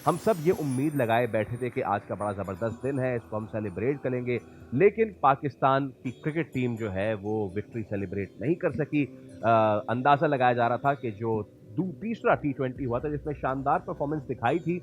हम सब ये उम्मीद लगाए बैठे थे कि आज का बड़ा ज़बरदस्त दिन है, इसको हम सेलिब्रेट करेंगे, लेकिन पाकिस्तान की क्रिकेट टीम जो है वो विक्ट्री सेलिब्रेट नहीं कर सकी। अंदाज़ा लगाया जा रहा था कि जो तीसरा टी20 हुआ था जिसमें शानदार परफॉर्मेंस दिखाई थी,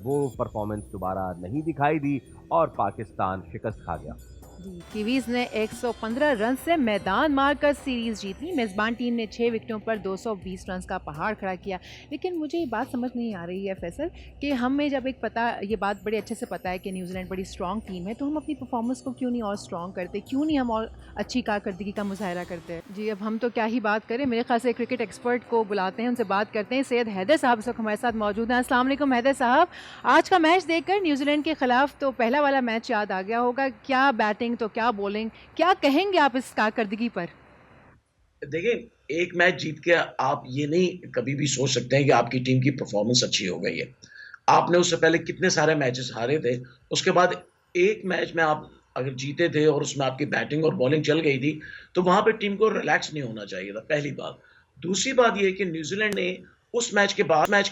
वो परफॉर्मेंस दोबारा नहीं दिखाई दी और पाकिस्तान शिकस्त खा गया। जी, कीवीज ने 115 रन से मैदान मारकर सीरीज जीती। मेजबान टीम ने 6 विकेटों पर 220 रन का पहाड़ खड़ा किया। लेकिन मुझे ये बात समझ नहीं आ रही है फैसल, कि हमें जब एक पता ये बात बड़े अच्छे से पता है कि न्यूजीलैंड बड़ी स्ट्रांग टीम है, तो हम अपनी परफॉर्मेंस को क्यों नहीं और स्ट्रांग करते, क्यों नहीं हम और अच्छी कारकर्दगी का मुजाहरा करते हैं। जी, अब हम तो क्या ही बात करें, मेरे ख्याल से क्रिकेट एक्सपर्ट को बुलाते हैं, उनसे बात करते हैं। सैयद हैदर साहब इस वक्त हमारे साथ मौजूद हैं। अस्सलाम वालेकुम हैदर साहब। आज का मैच देखकर न्यूजीलैंड के खिलाफ तो पहला वाला मैच याद आ गया होगा। क्या बैटिंग तो क्या बॉलिंग, क्या कहेंगे आप इस कारकर्दगी पर? देखिए, एक मैच जीत के आप ये नहीं कभी भी सोच सकते हैं कि आपकी टीम की परफॉर्मेंस अच्छी हो गई है। आपने उससे पहले कितने सारे मैचेस हारे थे, उसके बाद एक मैच में आप अगर जीते थे और उसमें आपकी बैटिंग और बॉलिंग चल गई थी, तो वहाँ पे टीम को रिलैक्स नहीं होना चाहिए था, पहली बात। दूसरी बात ये है कि न्यूज़ीलैंड ने उस मैच के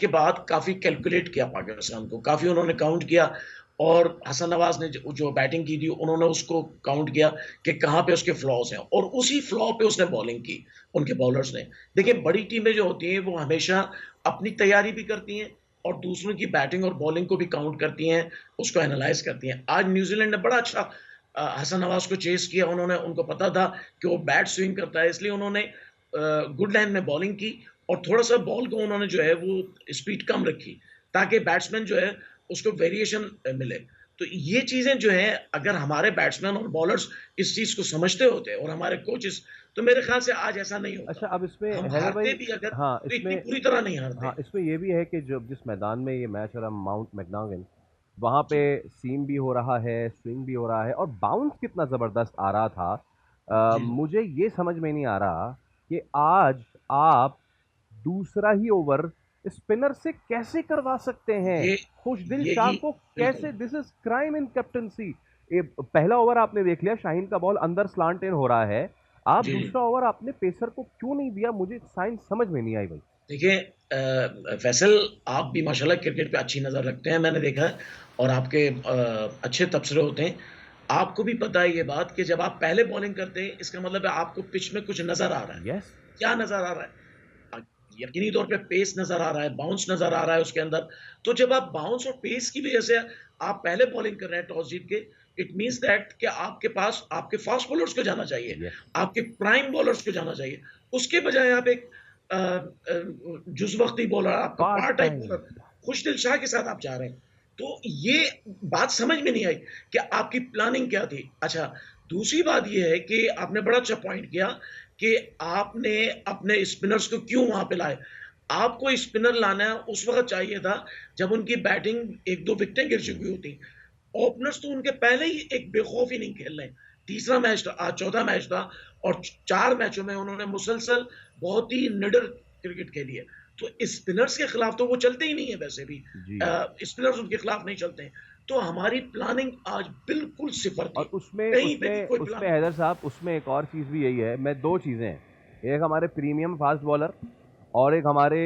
बाद काफ़ी कैलकुलेट किया पाकिस्तान को, काफ़ी उन्होंने काउंट किया और हसन नवाज़ ने जो बैटिंग की थी, उन्होंने उसको काउंट किया कि कहाँ पे उसके फ्लॉज़ हैं और उसी फ्लॉ पे उसने बॉलिंग की, उनके बॉलर्स ने। देखिए, बड़ी टीमें जो होती हैं, वो हमेशा अपनी तैयारी भी करती हैं और दूसरों की बैटिंग और बॉलिंग को भी काउंट करती हैं, उसको एनालाइज़ करती हैं। आज न्यूज़ीलैंड ने बड़ा अच्छा हसन नवाज़ को चेज़ किया, उनको पता था कि वो बैट स्विंग करता है, इसलिए उन्होंने गुड लाइन में बॉलिंग की और थोड़ा-सा बॉल को उन्होंने जो है वो स्पीड कम रखी, ताकि बैट्समैन जो है उसको वेरिएशन मिले। तो ये चीज़ें जो हैं, अगर हमारे बैट्समैन और बॉलर्स इस चीज़ को समझते होते और हमारे कोचेज़, तो मेरे ख़्याल से आज ऐसा नहीं अच्छा, होता। अब इसमें हम हैदर हारते भाई, भी अगर, हाँ, तो इतनी पूरी तरह नहीं हारते। इसमें ये भी है कि जो जिस मैदान में ये मैच हो रहा है माउंट मैकडागन, वहाँ पे जी, सीम भी हो रहा है, स्विंग भी हो रहा है और बाउंस कितना ज़बरदस्त आ रहा था। जी। मुझे ये समझ में नहीं आ रहा कि आज आप दूसरा ही ओवर स्पिनर से कैसे करवा सकते हैं? ये खुशदिल शाह यही को बिल्कुल। कैसे? This is crime in captaincy. ये पहला ओवर आपने देख लिया, शाहीन का बॉल अंदर स्लांट इन हो रहा है। आप जी, जी। दूसरा ओवर आपने पेसर को क्यों नहीं दिया? मुझे साइंस समझ में नहीं आई भाई। देखिए, फैसल, आप भी माशाल्लाह क्रिकेट पे अच्छी नज़र रखते हैं, मैंने देखा है और आपके अच्छे तबसरे होते हैं। आपको भी पता है ये बात कि जब आप पहले बॉलिंग करते हैं, इसका मतलब है आपको पिच में कुछ नज़र आ रहा है। यस। क्या नज़र आ रहा है? अ, यकीनी तौर पे पेस नज़र आ रहा है, बाउंस नज़र आ रहा है उसके अंदर। तो जब आप बाउंस और पेस की वज़ह से आप पहले बॉलिंग कर रहे हैं टॉस जीत के, इट मीन्स दैट कि आपके पास आपके फास्ट बॉलर्स को जाना चाहिए, यस। आपके प्राइम बॉलर्स को जाना चाहिए। उसके बजाय आप एक जुज़ वक़्ती बॉलर, आपका part part time time. Bowler Khushdil Shah के साथ आप जा रहे हैं। तो ये बात समझ में नहीं आई कि आपकी प्लानिंग क्या थी? अच्छा, दूसरी बात ये है कि आपने बड़ा अच्छा पॉइंट किया कि आपने अपने स्पिनर्स को क्यों वहाँ पे लाए? आपको स्पिनर लाना उस वक़्त चाहिए था जब उनकी बैटिंग 1-2 विकेटें गिर चुकी होती। ओपनर्स तो उनके पहले ही एक बेखौफ इनिंग खेल रहे हैं। तीसरा मैच था, आज चौथा मैच था और 4 मैचों में उन्होंने मुसलसल बहुत ही निडर क्रिकेट खेली है। तो स्पिनर्स के खिलाफ तो वो चलते ही नहीं है वैसे भी। जी। स्पिनर्स उनके खिलाफ नहीं चलते हैं। तो हमारी प्लानिंग आज बिल्कुल सिफ़र थी। और उसमें कहीं पे भी उसमें कोई उसमें प्लानिंग नहीं हैदर थी। साहब, उसमें एक और चीज़ भी यही है, मैं 2 चीज़ें हैं। एक हमारे प्रीमियम फास्ट बॉलर और एक हमारे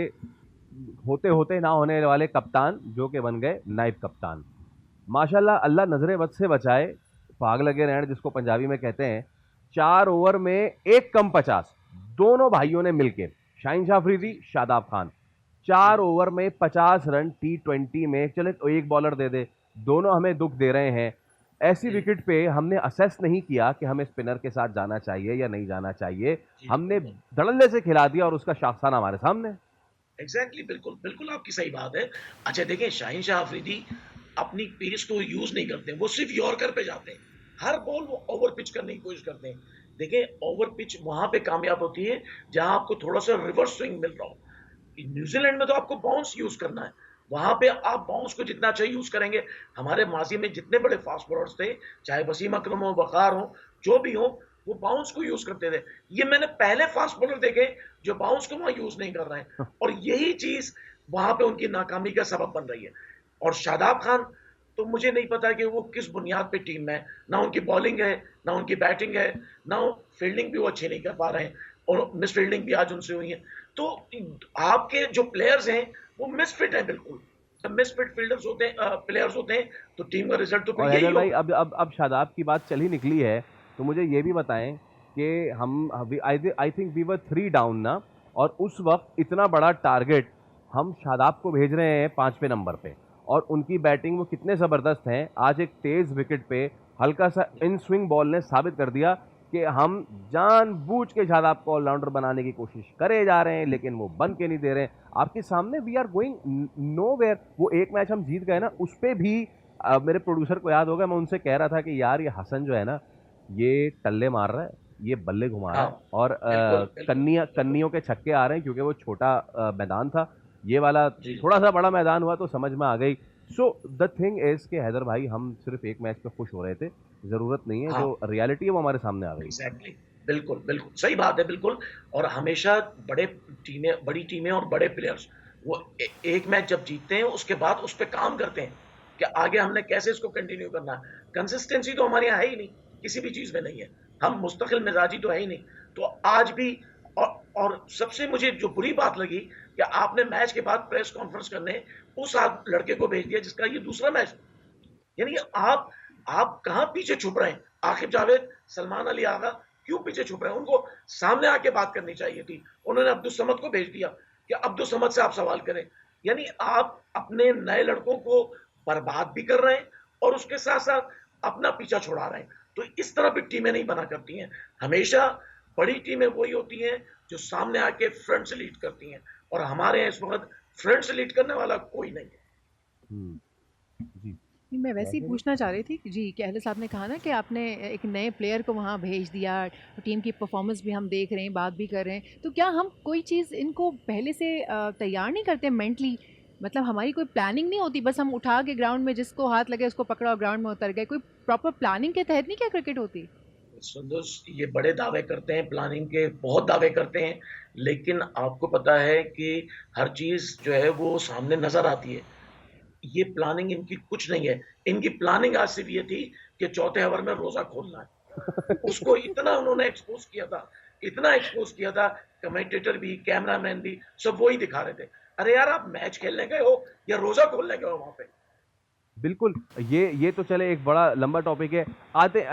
होते-होते ना होने वाले कप्तान जो कि बन गए नायब कप्तान। माशाल्लाह, अल्लाह नज़रे बद से बचाए, भाग लगे रहन जिसको पंजाबी में कहते हैं। 4 ओवर में 1 कम 50, दोनों भाइयों ने मिलके, शाहीन शाह अफरीदी, जी, शादाब खान, जी, 4 ओवर में 50 रन टी20 में, चले तो 1 बॉलर दे दे, दोनों हमें दुःख दे रहे हैं। ऐसी जी, विकेट पे हमने असेस नहीं किया कि हमें स्पिनर के साथ जाना चाहिए या नहीं जाना चाहिए। जी, हमने बिल्कुल। धड़ल्ले से खिला दिया और उसका शाखसाना हमारे सामने है। एग्ज़ैक्टली, बिल्कुल, बिल्कुल आपकी सही बात है। अच्छा देखिए, शाहीन शाह अफ़रीदी अपनी पेस को यूज़ नहीं करते हैं, वो सिर्फ़ यॉर्कर पे जाते हैं। हर बॉल वो ओवर पिच करने की कोशिश करते हैं। देखिए, ओवर पिच वहाँ पे कामयाब होती है, जहाँ आपको थोड़ा-सा रिवर्स स्विंग मिल रहा हो। न्यूज़ीलैंड में तो आपको बाउंस यूज़ करना है। वहाँ पे आप बाउंस को जितना अच्छा यूज़ करेंगे, हमारे माज़ी में जितने बड़े फ़ास्ट बॉलर्स थे, चाहे वसीम अकरम हो, वक़ार हो, जो भी हो, वो बाउंस को यूज़ करते थे। ये मैंने पहले फ़ास्ट बॉलर देखे, जो बाउंस को वहाँ यूज़ नहीं कर रहे हैं और यही चीज़ वहाँ पे उनकी नाकामी का सबब बन रही है। और शादाब खान, तो मुझे नहीं पता कि वो किस बुनियाद पे टीम में है। ना उनकी बॉलिंग है, ना उनकी बैटिंग है, ना फील्डिंग भी वो अच्छी नहीं कर पा रहे हैं और मिस फील्डिंग भी आज उनसे हुई है। तो आपके जो प्लेयर्स हैं, वो मिसफिट हैं बिल्कुल। मिसफिट फील्डर्स होते हैं, प्लेयर्स होते हैं, तो टीम का रिजल्ट तो फिर और यही हैदर भाई होगा। अब शादाब की बात चल ही निकली है, तो मुझे ये भी बताएं कि हम I think we were 3 down ना, और उस वक्त इतना बड़ा टारगेट हम शादाब को भेज रहे हैं 5वें नंबर पे, और उनकी बैटिंग वो कितने ज़बरदस्त हैं। आज एक तेज़ विकेट पे हल्का सा इन स्विंग बॉल ने साबित कर दिया कि हम जानबूझ के शादाब को ऑलराउंडर बनाने की कोशिश करे जा रहे हैं, लेकिन वो बन के नहीं दे रहे हैं। आपके सामने वी आर गोइंग नोवेयर। वो एक मैच हम जीत गए ना, उस पे भी मेरे प्रोड्यूसर को याद होगा, मैं उनसे कह रहा था कि यार ये हसन जो है ना, ये टल्ले मार रहा है, ये बल्ले घुमा रहा हाँ, है, और बिल्कुल, बिल्कुल, बिल्कुल। कन्नियों के छक्के आ रहे हैं, क्योंकि वो छोटा मैदान था। ये वाला जी, थोड़ा सा बड़ा मैदान हुआ तो समझ में आ गई। सो द थिंग इज कि हैदर भाई, हम सिर्फ एक मैच पे खुश हो रहे थे, जरूरत नहीं है, हाँ। जो रियलिटी है वो हमारे सामने आ गई। एग्जैक्टली, बिल्कुल बिल्कुल सही बात है, बिल्कुल। और हमेशा बड़ी टीमें और बड़े प्लेयर्स वो एक मैच जब जीतते हैं उसके बाद उस पर काम करते हैं कि आगे हमने कैसे इसको कंटिन्यू करना है। कंसिस्टेंसी तो हमारे यहाँ है ही नहीं, किसी भी चीज में नहीं है। हम मुस्तकिल मिजाजी तो है ही नहीं। तो आज भी, और सबसे मुझे जो बुरी बात लगी कि आपने मैच के बाद प्रेस कॉन्फ्रेंस करने उस लड़के को भेज दिया जिसका ये दूसरा मैच। यानी आप कहाँ पीछे छुप रहे हैं? आकिब जावेद, सलमान अली आगा क्यों पीछे छुप रहे हैं? उनको सामने आके बात करनी चाहिए थी। उन्होंने अब्दुल समद को भेज दिया कि अब्दुल समद से आप सवाल करें। यानी आप अपने नए लड़कों को बर्बाद भी कर रहे हैं और उसके साथ साथ अपना पीछा छुड़ा रहे हैं। तो इस तरह भी टीमें नहीं बना करती हैं। हमेशा बड़ी टीमें वही होती हैं जो सामने आके फ्रंट से लीड करती हैं, और हमारे यहाँ इस वक्त फ्रंट से लीड करने वाला कोई नहीं है। जी। नहीं, मैं वैसे ही वैसे भी पूछना चाह रही थी कि जी, कि अहले साहब ने कहा ना कि आपने एक नए प्लेयर को वहाँ भेज दिया, टीम की परफॉर्मेंस भी हम देख रहे हैं, बात भी कर रहे हैं, तो क्या हम कोई चीज़ इनको पहले से तैयार नहीं करते मेंटली? मतलब हमारी कोई प्लानिंग नहीं होती, बस हम उठा के ग्राउंड में जिसको हाथ लगे उसको पकड़ा और ग्राउंड में उतर गए? कोई प्रॉपर प्लानिंग के तहत नहीं क्या क्रिकेट होती? सुंदर, ये बड़े दावे करते हैं, प्लानिंग के बहुत दावे करते हैं, लेकिन आपको पता है कि हर चीज़ जो है वो सामने नज़र आती है। ये प्लानिंग इनकी कुछ नहीं है। इनकी प्लानिंग आज सिर्फ ये थी कि चौथे ओवर में रोजा खोलना है। उसको इतना उन्होंने एक्सपोज किया था, इतना एक्सपोज किया था, कमेंटेटर भी, कैमरामैन भी, सब वही दिखा रहे थे। अरे यार, आप मैच खेलने गए हो या रोजा खोलने गए हो वहां पे? बिल्कुल, ये तो चले एक बड़ा लंबा टॉपिक है।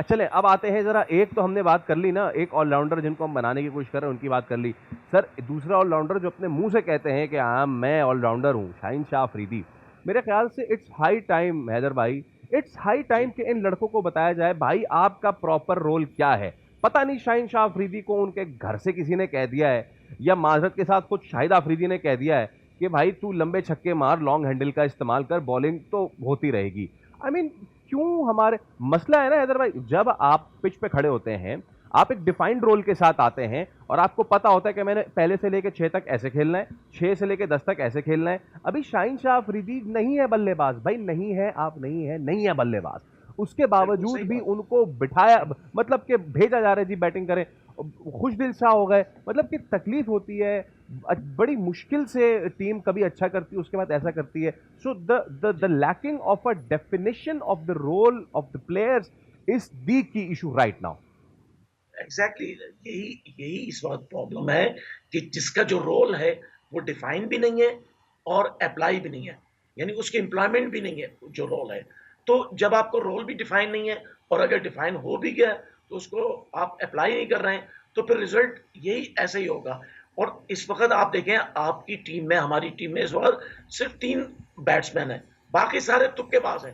चलें अब आते हैं ज़रा, एक तो हमने बात कर ली ना, एक ऑलराउंडर जिनको हम बनाने की कोशिश कर रहे हैं उनकी बात कर ली। सर, दूसरा ऑलराउंडर जो अपने मुँह से कहते हैं कि हाँ, मैं ऑलराउंडर हूँ, शाहीन शाह अफरीदी। मेरे ख्याल से इट्स हाई टाइम हैदर भाई, इट्स हाई टाइम जी, कि इन लड़कों को बताया जाए, भाई आपका प्रॉपर रोल क्या है? पता नहीं शाहीन शाह अफरीदी को उनके घर से किसी ने कह दिया है, या माज़रत के साथ खुद शाहिद अफरीदी ने कह दिया है कि भाई तू लंबे छक्के मार, लॉन्ग हैंडल का इस्तेमाल कर, बॉलिंग तो होती रहेगी। आई मीन, क्यों हमारे मसला है ना हैदर भाई, जब आप पिच पे खड़े होते हैं, आप एक डिफाइंड रोल के साथ आते हैं, और आपको पता होता है कि मैंने पहले से लेके 6 तक ऐसे खेलना है, 6 से लेके 10 तक ऐसे खेलना है। अभी शाहीन शाह अफरीदी नहीं है बल्लेबाज भाई, नहीं है, आप नहीं है बल्लेबाज। उसके बिल्कुल बावजूद सही भी बात। उनको बिठाया, मतलब कि भेजा जा रहा है जी बैटिंग करें। खुश दिल शाह हो गए, मतलब कि तकलीफ होती है। बड़ी मुश्किल से टीम कभी अच्छा करती है, उसके बाद ऐसा करती है। So the lacking of a definition of the role of the players is the key issue right now. Exactly, यही यही इस वक्त प्रॉब्लम है कि जिसका जो रोल है वो डिफाइन भी नहीं है और अप्लाई भी नहीं है। यानी उसकी एम्प्लॉयमेंट भी नहीं है जो रोल है। तो जब आपको रोल भी डिफाइन नहीं है, और अगर डिफाइन हो भी गया तो उसको आप अप्लाई नहीं कर रहे हैं, तो फिर रिजल्ट यही ऐसे ही होगा। और इस वक्त आप देखें, आपकी टीम में, हमारी टीम में इस वक्त सिर्फ 3 बैट्समैन हैं, बाकी सारे तुक्केबाज हैं।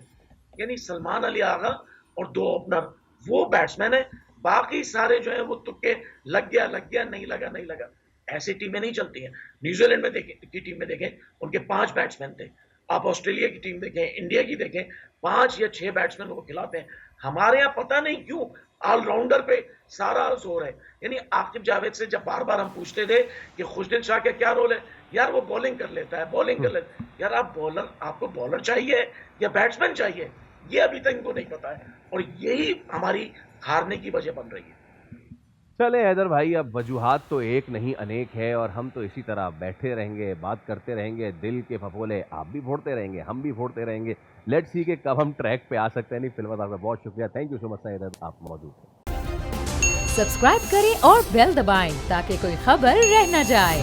यानी सलमान अली आगा और 2 ओपनर वो बैट्समैन है, बाकी सारे जो है वो तुक्के, लग गया, नहीं लगा, नहीं लगा। ऐसी टीमें नहीं चलती हैं। न्यूजीलैंड में देखें, की टीम में देखें, उनके 5 बैट्समैन थे। आप ऑस्ट्रेलिया की टीम देखें, इंडिया की देखें, 5 या 6 बैट्समैन वो खिलाते हैं। हमारे यहाँ पता नहीं क्यों ऑलराउंडर पे सारा जोर है। यानी आकिब जावेद से जब बार बार हम पूछते थे कि खुशदिल शाह का क्या रोल है, यार वो बॉलिंग कर लेता है, बॉलिंग कर लेता है। यार आप बॉलर, आपको बॉलर चाहिए या बैट्समैन चाहिए, ये अभी तक इनको नहीं पता है, और यही हमारी हारने की वजह बन रही है। चले हैदर भाई, अब वजूहात तो एक नहीं अनेक है, और हम तो इसी तरह बैठे रहेंगे, बात करते रहेंगे, दिल के फफोले आप भी फोड़ते रहेंगे, हम भी फोड़ते रहेंगे। लेट्स सी कि कब हम ट्रैक पे आ सकते हैं। नहीं, फिलहाल आपका बहुत शुक्रिया, thank you so much Haider, आप मौजूद थे। सब्सक्राइब करें और बेल दबाएं ताकि कोई खबर रह न जाए।